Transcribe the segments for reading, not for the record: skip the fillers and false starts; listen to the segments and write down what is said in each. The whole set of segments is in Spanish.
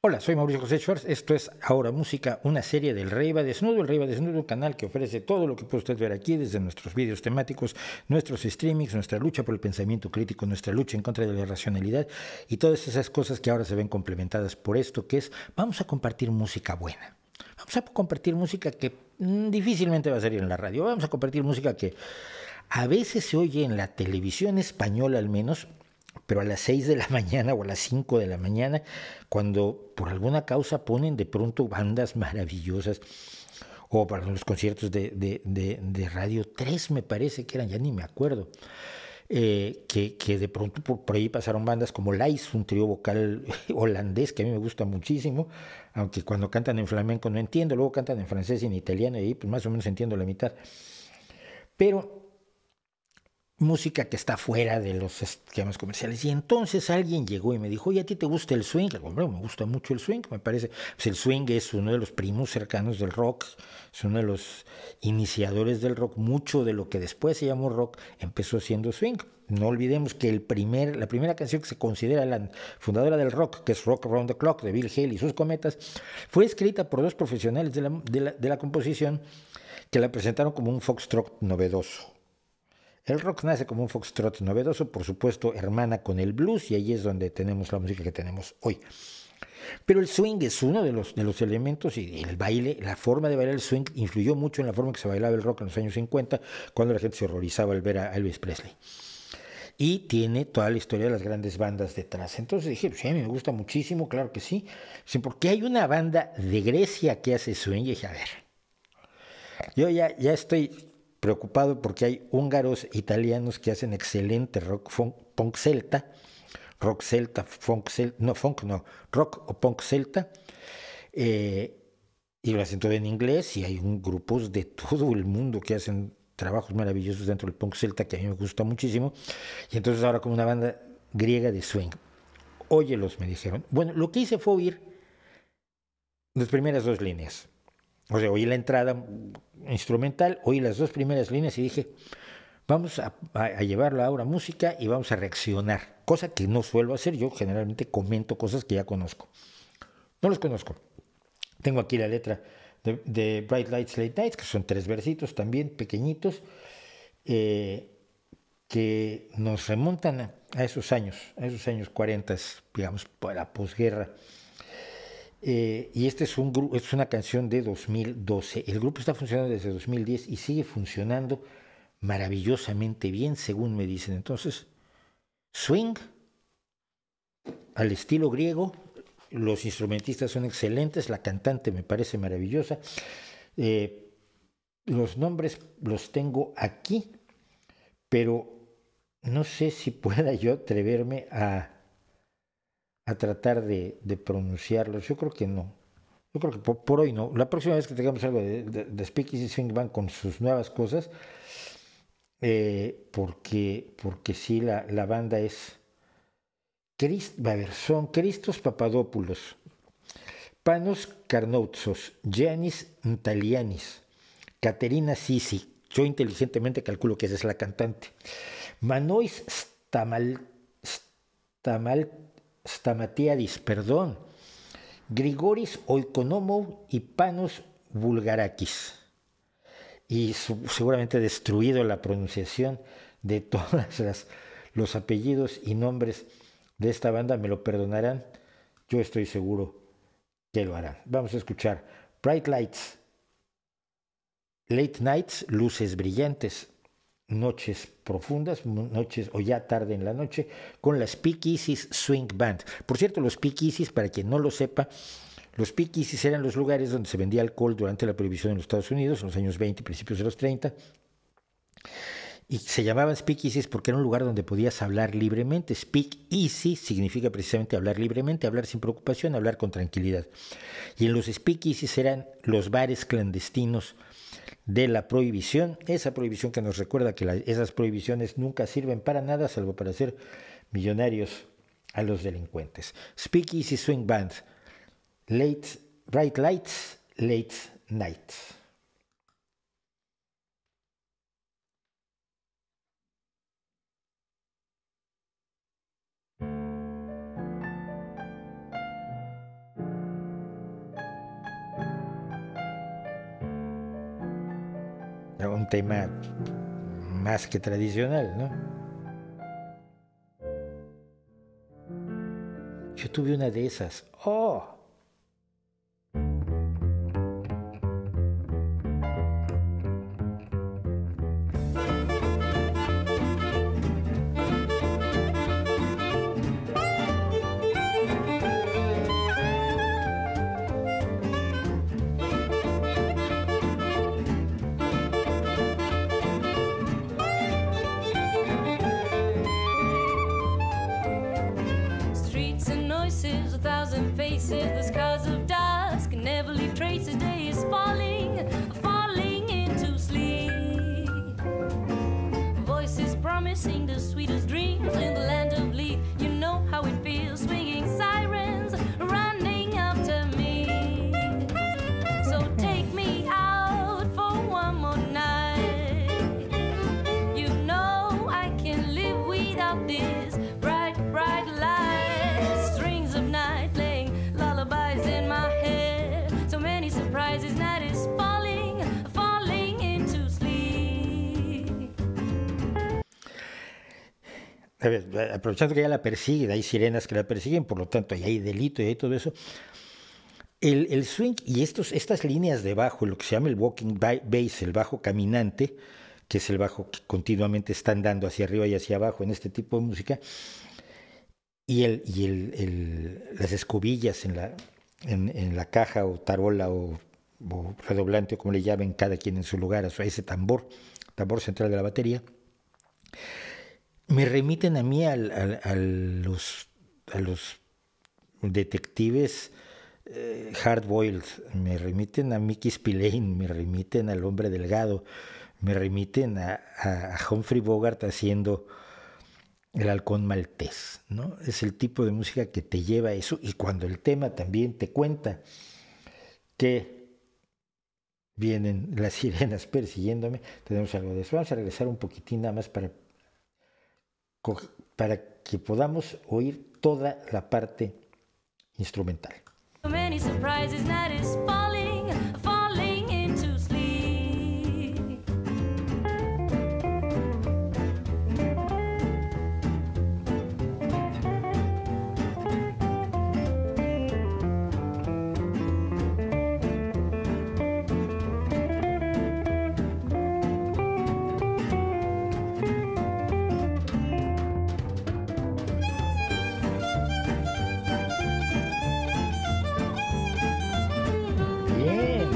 Hola, soy Mauricio José Schwartz. Esto es Ahora Música, una serie del Rey va Desnudo. El Rey va Desnudo, un canal que ofrece todo lo que puede usted ver aquí, desde nuestros vídeos temáticos, nuestros streamings, nuestra lucha por el pensamiento crítico, nuestra lucha en contra de la irracionalidad y todas esas cosas que ahora se ven complementadas por esto, que es vamos a compartir música buena. Vamos a compartir música que difícilmente va a salir en la radio. Vamos a compartir música que a veces se oye en la televisión española al menos, pero a las 6 de la mañana o a las 5 de la mañana, cuando por alguna causa ponen de pronto bandas maravillosas, o para los conciertos de Radio 3 me parece que eran, ya ni me acuerdo, que de pronto por ahí pasaron bandas como Lais, un trío vocal holandés que a mí me gusta muchísimo, aunque cuando cantan en flamenco no entiendo, luego cantan en francés y en italiano y ahí pues más o menos entiendo la mitad. Pero música que está fuera de los esquemas comerciales. Y entonces alguien llegó y me dijo, oye, ¿a ti te gusta el swing? Hombre, me gusta mucho el swing, me parece. Pues el swing es uno de los primos cercanos del rock, es uno de los iniciadores del rock. Mucho de lo que después se llamó rock empezó siendo swing. No olvidemos que la primera canción que se considera la fundadora del rock, que es Rock Around the Clock, de Bill Haley y sus cometas, fue escrita por dos profesionales de la composición que la presentaron como un foxtrot novedoso. El rock nace como un foxtrot novedoso, por supuesto, hermana con el blues, y ahí es donde tenemos la música que tenemos hoy. Pero el swing es uno de los elementos, y el baile, la forma de bailar el swing influyó mucho en la forma en que se bailaba el rock en los años 50, cuando la gente se horrorizaba al ver a Elvis Presley. Y tiene toda la historia de las grandes bandas detrás. Entonces dije, sí, a mí me gusta muchísimo, claro que sí. Sí, porque hay una banda de Grecia que hace swing, y dije, a ver, yo ya estoy preocupado porque hay húngaros, italianos que hacen excelente rock, punk celta, rock celta, funk no, rock o punk celta, eh, y lo hacen todo en inglés, y hay grupos de todo el mundo que hacen trabajos maravillosos dentro del punk celta que a mí me gusta muchísimo, y entonces ahora como una banda griega de swing. Óyelos, me dijeron. Bueno, lo que hice fue oír las primeras dos líneas. O sea, oí la entrada instrumental, oí las dos primeras líneas y dije, vamos a llevarlo ahora a música y vamos a reaccionar. Cosa que no suelo hacer, yo generalmente comento cosas que ya conozco. No los conozco. Tengo aquí la letra de Bright Lights, Late Nights, que son tres versitos también pequeñitos, eh, que nos remontan a esos años 40, digamos, para la posguerra. Y este es una canción de 2012. El grupo está funcionando desde 2010 y sigue funcionando maravillosamente bien, según me dicen. Entonces, swing al estilo griego, los instrumentistas son excelentes, la cantante me parece maravillosa. Eh, los nombres los tengo aquí, pero no sé si pueda yo atreverme a tratar de pronunciarlos. Yo creo que no. Yo creo que por hoy no. La próxima vez que tengamos algo de Speakeasy Swing Band con sus nuevas cosas, porque sí, la banda es. A ver, son Christos Papadopoulos, Panos Karnoutsos, Giannis Ntalianis, Caterina Sisi. Yo inteligentemente calculo que esa es la cantante. Manois Stamal, Stamatiadis, perdón. Grigoris Oikonomou y Panos Bulgarakis. Y seguramente he destruido la pronunciación de todos los apellidos y nombres de esta banda, me lo perdonarán, yo estoy seguro que lo harán. Vamos a escuchar Bright Lights, Late Nights, luces brillantes, noches profundas, noches o ya tarde en la noche, con las Speakeasies Swing Band. Por cierto, los Speakeasies, para quien no lo sepa, los speakeasies eran los lugares donde se vendía alcohol durante la prohibición en los Estados Unidos, en los años 20 y principios de los 30. Y se llamaban speakeasies porque era un lugar donde podías hablar libremente. Speak easy significa precisamente hablar libremente, hablar sin preocupación, hablar con tranquilidad. Y en los speakeasies eran los bares clandestinos de la prohibición, esa prohibición que nos recuerda que esas prohibiciones nunca sirven para nada salvo para hacer millonarios a los delincuentes. Speakeasy Swing Band, Bright Lights, Late Nights. un tema más que tradicional, ¿no? Yo tuve una de esas. ¡Oh! The scars of dusk never leave traces. Day is falling, falling into sleep. Voices promising the sweetest dreams in the land of Leaf. You know how it feels, swinging sirens running after me. So take me out for one more night. You know I can't live without this bright, bright light. Strings of night playing lullabies in my head. So many surprises, night is falling, falling into sleep. A ver, aprovechando que ya la persiguen, hay sirenas que la persiguen, por lo tanto ahí hay delito y hay todo eso. El swing y estas líneas de bajo, lo que se llama el walking bass, el bajo caminante, que es el bajo que continuamente está andando hacia arriba y hacia abajo en este tipo de música, y las escobillas en la caja o tarola o redoblante, o como le llamen cada quien en su lugar, a ese tambor central de la batería, me remiten a mí a los detectives hard-boiled, me remiten a Mickey Spillane, me remiten al Hombre Delgado, me remiten a Humphrey Bogart haciendo El Halcón Maltés, ¿no? Es el tipo de música que te lleva a eso, y cuando el tema también te cuenta que vienen las sirenas persiguiéndome, tenemos algo de eso. Vamos a regresar un poquitín nada más para que podamos oír toda la parte instrumental. So many surprises, night is falling, falling into sleep. Bien.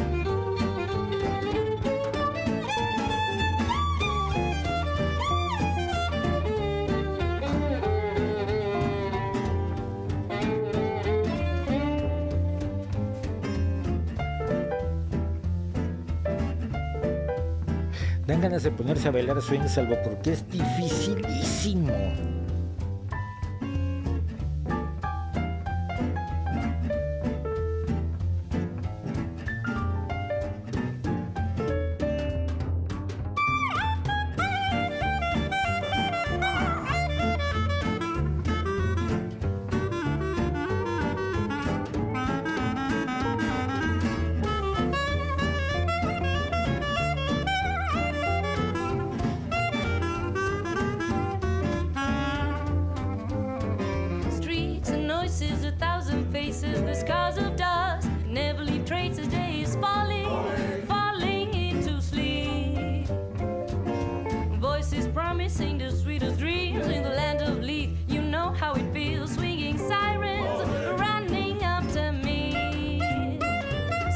Dan ganas de ponerse a bailar swing, salvo porque es dificilísimo. Streets and noises, a thousand faces, the scars of dust never leave traces. Day is falling, falling into sleep. Voices promising the sweetest dreams in the land of Leaf. You know how it feels, swinging sirens running after me.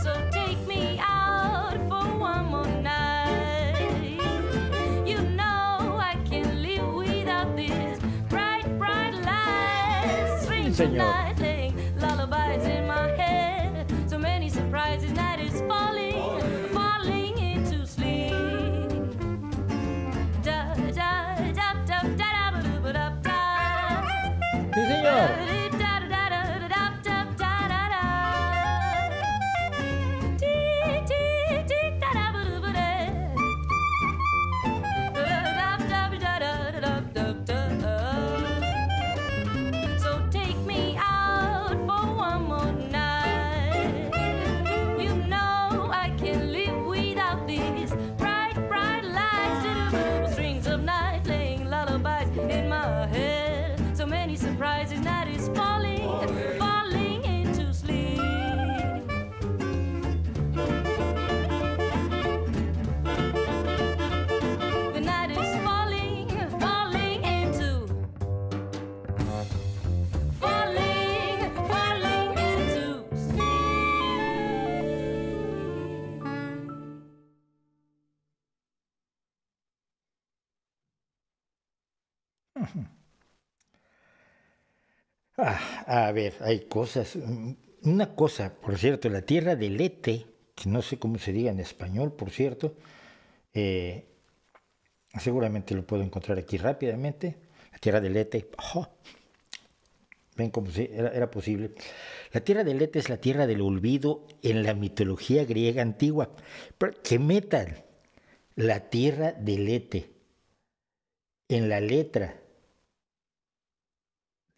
So take me out for one more night. You know I can't live without this bright, bright light. Strings of Señor. night playing lullabies in my head. So many surprises, night is falling, falling into sleep. Da da da da da da da da da da. Sí, señor. So take me out A ver, hay cosas. Una cosa, por cierto, la tierra del Lete, que no sé cómo se diga en español, por cierto, eh, seguramente lo puedo encontrar aquí rápidamente. La tierra del Lete, oh, ven como si era posible. La tierra del Lete es la tierra del olvido en la mitología griega antigua. Pero que metan la tierra del Lete en la letra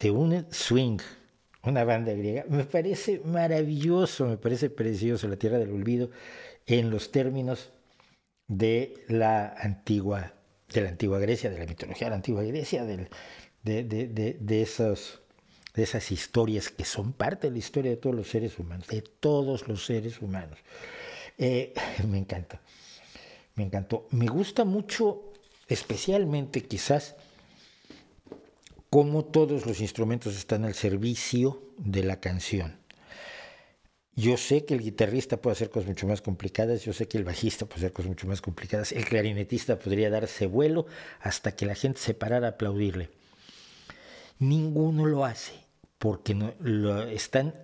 de un swing, una banda griega, me parece maravilloso, me parece precioso, la tierra del olvido en los términos de la antigua Grecia, de la mitología de la antigua Grecia, de esas historias que son parte de la historia de todos los seres humanos, de todos los seres humanos. Me encanta, me encantó. Me gusta mucho, especialmente quizás, cómo todos los instrumentos están al servicio de la canción. Yo sé que el guitarrista puede hacer cosas mucho más complicadas, yo sé que el bajista puede hacer cosas mucho más complicadas, el clarinetista podría darse vuelo hasta que la gente se parara a aplaudirle. Ninguno lo hace porque están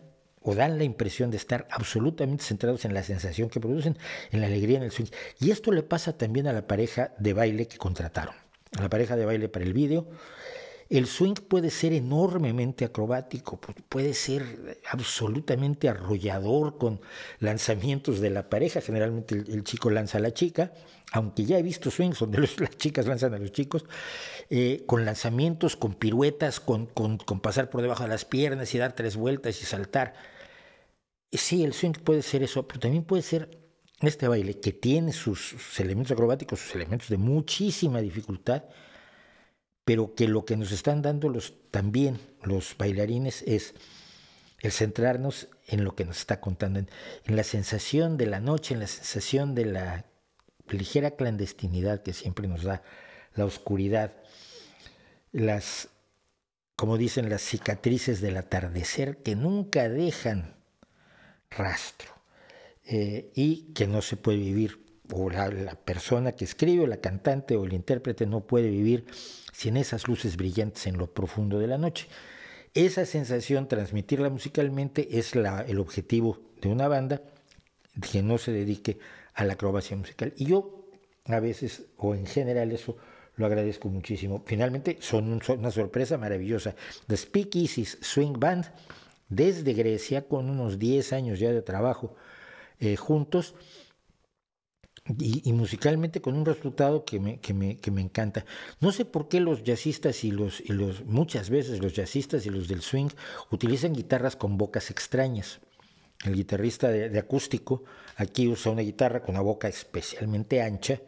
o dan la impresión de estar absolutamente centrados en la sensación que producen, en la alegría, en el swing. Y esto le pasa también a la pareja de baile que contrataron, a la pareja de baile para el vídeo. El swing puede ser enormemente acrobático, puede ser absolutamente arrollador con lanzamientos de la pareja. Generalmente el chico lanza a la chica, aunque ya he visto swings donde las chicas lanzan a los chicos, con lanzamientos, con piruetas, con pasar por debajo de las piernas y dar 3 vueltas y saltar. Sí, el swing puede ser eso, pero también puede ser este baile que tiene sus elementos acrobáticos, sus elementos de muchísima dificultad, pero que lo que nos están dando también los bailarines es el centrarnos en lo que nos está contando, en la sensación de la noche, en la sensación de la ligera clandestinidad que siempre nos da la oscuridad, como dicen, las cicatrices del atardecer que nunca dejan rastro, y que no se puede vivir, o la persona que escribe, o la cantante, o el intérprete no puede vivir sin esas luces brillantes en lo profundo de la noche. Esa sensación, transmitirla musicalmente, es el objetivo de una banda que no se dedique a la acrobacia musical. Y yo a veces, o en general, eso lo agradezco muchísimo. Finalmente son una sorpresa maravillosa. The Speakeasies Swing Band, desde Grecia, con unos 10 años ya de trabajo juntos, y musicalmente con un resultado que me encanta. No sé por qué los jazzistas muchas veces los jazzistas y los del swing utilizan guitarras con bocas extrañas. El guitarrista de acústico aquí usa una guitarra con una boca especialmente ancha,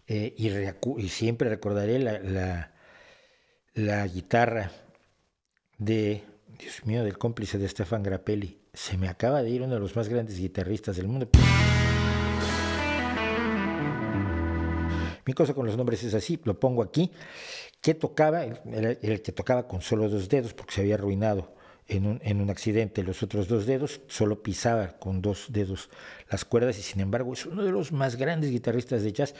y siempre recordaré la guitarra Dios mío, del cómplice de Stefan Grappelli. Se me acaba de ir uno de los más grandes guitarristas del mundo. Mi cosa con los nombres es así, lo pongo aquí, que tocaba, era el que tocaba con solo 2 dedos porque se había arruinado en un accidente. Los otros 2 dedos solo pisaba con 2 dedos las cuerdas, y sin embargo es uno de los más grandes guitarristas de jazz.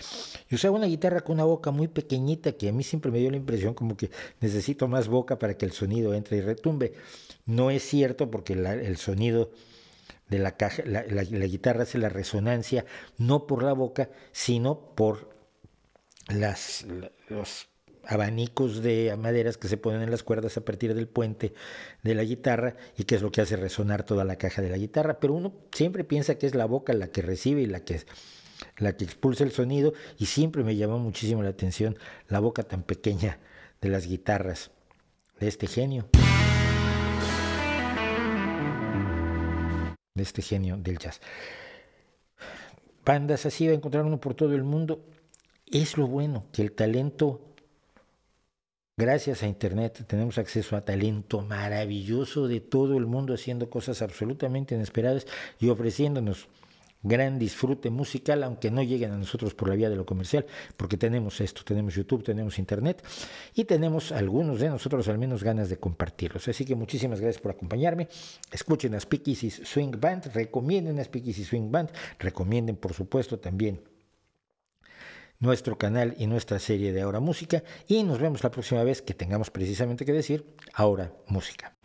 Y usaba una guitarra con una boca muy pequeñita que a mí siempre me dio la impresión como que necesito más boca para que el sonido entre y retumbe. No es cierto, porque el sonido de la caja, la guitarra hace la resonancia no por la boca, sino por los abanicos de maderas que se ponen en las cuerdas a partir del puente de la guitarra, y que es lo que hace resonar toda la caja de la guitarra. Pero uno siempre piensa que es la boca la que recibe y la que expulsa el sonido, y siempre me llamó muchísimo la atención la boca tan pequeña de las guitarras de este genio del jazz. Bandas así va a encontrar uno por todo el mundo. Es lo bueno, que el talento, gracias a Internet, tenemos acceso a talento maravilloso de todo el mundo haciendo cosas absolutamente inesperadas y ofreciéndonos gran disfrute musical, aunque no lleguen a nosotros por la vía de lo comercial, porque tenemos YouTube, tenemos Internet, y tenemos algunos de nosotros al menos ganas de compartirlos. Así que muchísimas gracias por acompañarme. Escuchen a Speakeasies Swing Band, recomienden a Speakeasies Swing Band, recomienden por supuesto también nuestro canal y nuestra serie de Ahora Música, y nos vemos la próxima vez que tengamos precisamente que decir Ahora Música.